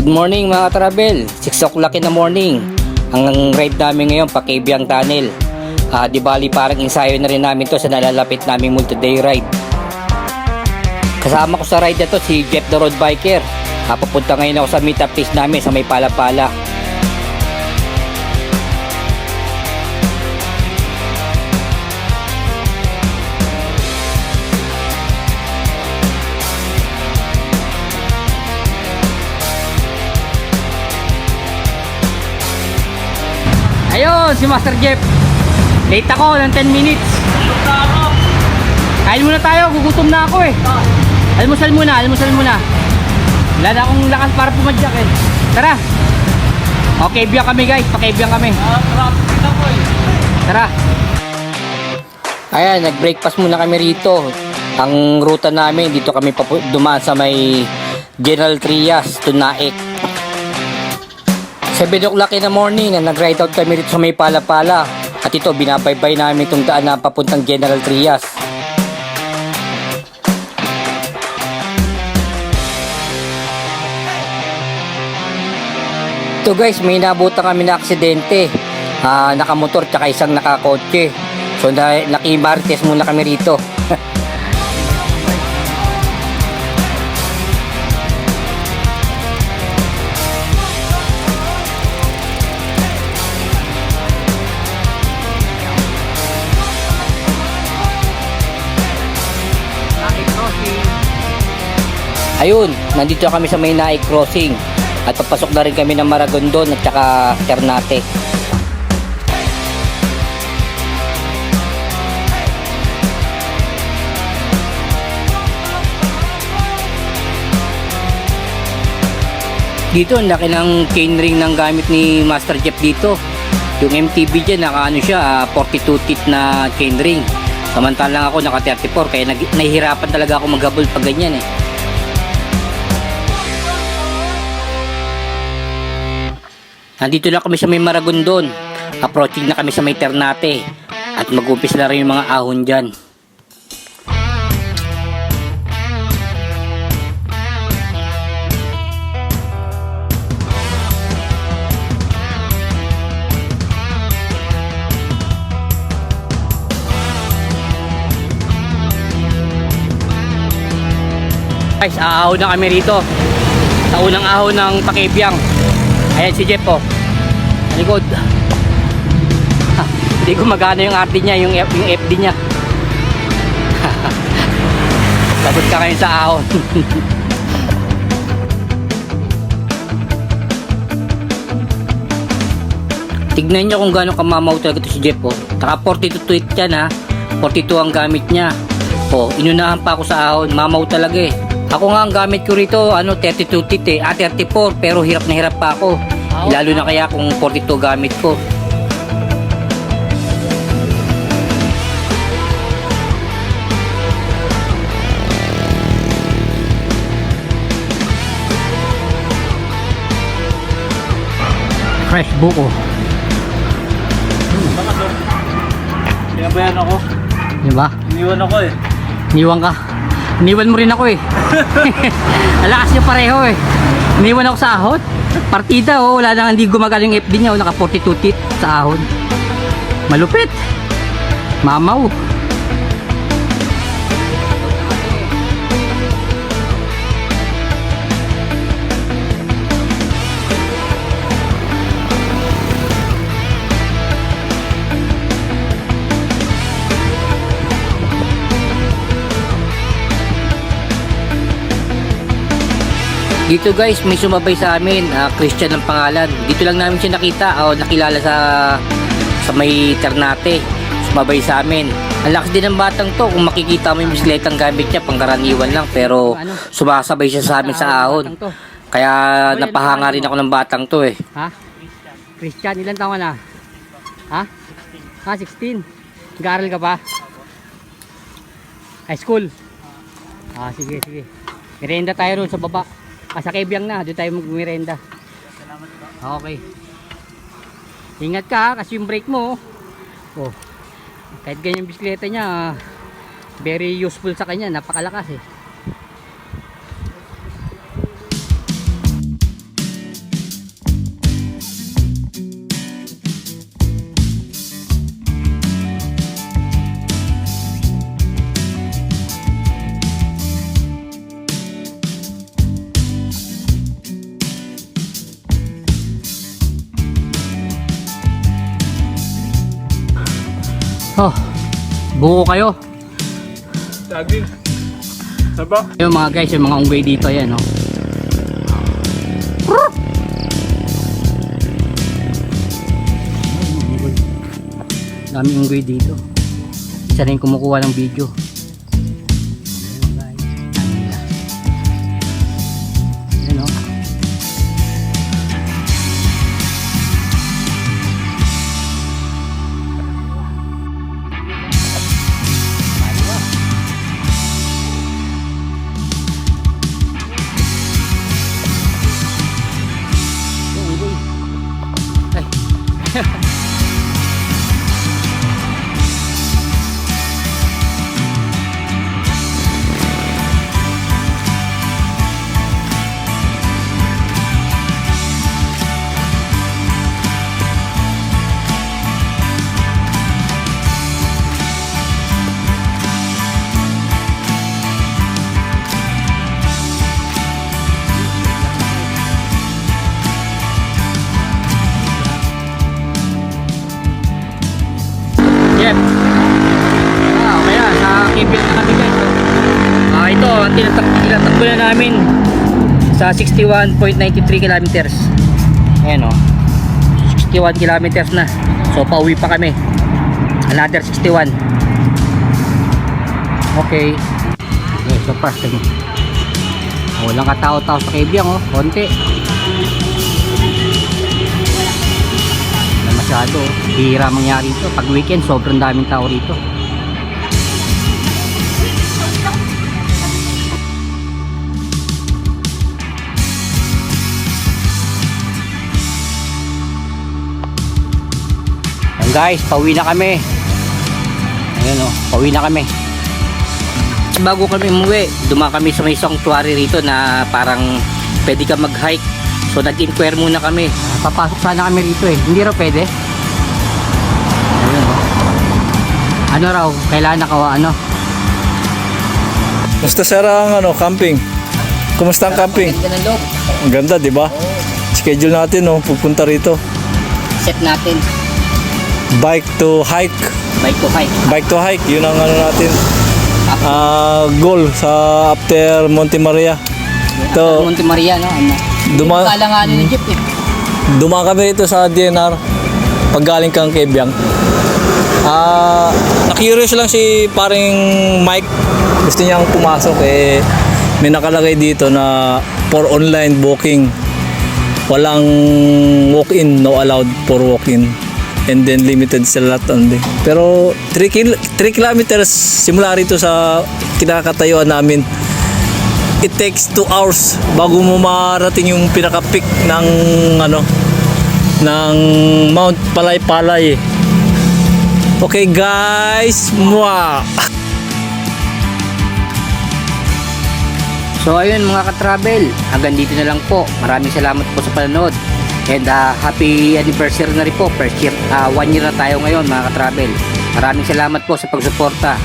Good morning mga travel, 6 o'clock in the morning. Ang ride namin ngayon pa Kabyang Tunnel. Di bali parang ensayo na rin namin to sa nalalapit naming multi-day ride. Kasama ko sa ride na to si Jeff the Road Biker. Papunta ngayon ako sa meetup place namin sa may Palapala. Ayun, si Master Jeff. Late ako ng 10 minutes. Kain muna tayo, gugutom na ako eh. Almusal muna. Wala na akong lakas para pumadyak eh. Tara. Okay, biyak kami guys, pakibiyak kami. Tara. Ayan, nag-breakfast muna kami rito. Ang ruta namin, dito kami dumaan sa may General Trias to Naik. 7 o'clock in the morning na nag-ride out kami rito sa may Palapala. At ito, binabaybay namin itong daan na papuntang General Trias. Ito guys, may nabutan kami na aksidente. Nakamotor tsaka isang nakakotse. So nakimarites muna kami rito. Ayun, nandito kami sa may Naik Crossing at papasok na rin kami ng Maragondon at saka Ternate. Dito, ang laki ng chainring ng gamit ni Master Jeff dito. Yung MTB dyan, naka siya, 42 teeth na chainring. Samantalang ako naka 34, kaya nahihirapan talaga ako maghabol pag ganyan eh. Nandito na kami sa may Maragondon. Approaching na kami sa may Ternate. At mag-umpis na rin yung mga ahon dyan. Guys, aahon na kami rito. Sa unang ahon ng Pakibyang. Ayan si Jeff po. Likod. Hindi ko magana yung RD niya, yung FD niya. Labot ka ngayon sa ahon. Tignan nyo kung gano'ng kamamaw talaga ito si Jeff po. Taka 42 tweet yan ha. 42 ang gamit niya. Inunahan pa ako sa ahon. Mamaw talaga eh. Ako nga ang gamit ko rito, 32 teeth eh. 34, pero hirap na hirap pa ako. Lalo na kaya kung 42 gamit ko. Fresh buko. Pinabayan ako. Diba? Iniwan ako eh. Iniwan ka. Iniwan mo rin ako eh. Alakas nyo pareho eh. Iniwan ako sa ahon. Partida wala nang hindi gumagaling yung FD niya. Naka 42 teeth sa ahon. Malupit. Mamaw. Dito guys, may sumabay sa amin, Christian ang pangalan. Dito lang namin siya nakita o nakilala sa may Ternate. Sumabay sa amin. Ang lakas din ng batang to. Kung makikita mo yung bisikletang gamit niya, pangkaraniwan lang. Pero sumasabay siya sa amin sa ahon. Kaya napahanga rin ako ng batang to eh. Ha? Christian, ilan taon na? Ha? 16. Nag-aaral ka pa? High school? Sige. Merienda tayo ron sa baba. Sa Kabyang na, doon tayo mag-merenda. Okay. Ingat ka kasi yung brake mo. Kahit ganyan bisikleta niya, very useful sa kanya, napakalakas eh. Oh, buko kayo. Saging. Saba? Yung mga guys, yung mga unggoy dito, ayan, oh. Daming unggoy dito. Isa rin kumukuha ng video. Ayan, oh. Yep. Okay na, sa Kibil na kami guys. Ito, ang tinatakbo na namin sa 61.93 kilometers. Ayan, oh. 61 kilometers na. So pauwi pa kami. Another 61. Okay. Okay, so fast kami. Walang katao-tao sa Kibyang, oh. Konti. Masyado, hira mangyari ito. Pag weekend, sobrang daming tao rito. Ayan guys, pauwi na kami. Ayan, oh, pauwi na kami. Bago kami umuwi, dumaan kami sa may sanctuary rito na parang pwede ka mag-hike. So nag-inquire muna kami. Papasok sana kami rito eh. Hindi raw pwede. Ayun, oh. Ano raw? Kailangan ano? Basta sir ang camping. Kumusta ang camping? Ganda ng loob. Ang ganda, di ba? Schedule natin, pupunta rito. Set natin. Bike to hike. Bike to hike. Bike to hike, yun ang natin. Goal sa after Monte Maria. Ito, Monte Maria, no? Kalanganin ng jeep eh. Dumaan kami rito sa DNR pag galing kang Kibyang. Na-curious lang si paring Mike. Gusto niyang pumasok eh. May nakalagay dito na for online booking. Walang walk-in, no allowed for walk-in. And then limited sa lot only. Pero 3 kilometers simula rito sa kinakatayuan namin. It takes 2 hours bago mo marating yung pinaka-peak ng ng Mount Palay-Palay. Okay guys, mwah! So ayun mga ka-travel, hanggang dito na lang po. Maraming salamat po sa panonood. And happy anniversary na rin po. First year, 1 year na tayo ngayon mga ka-travel. Maraming salamat po sa pagsuporta.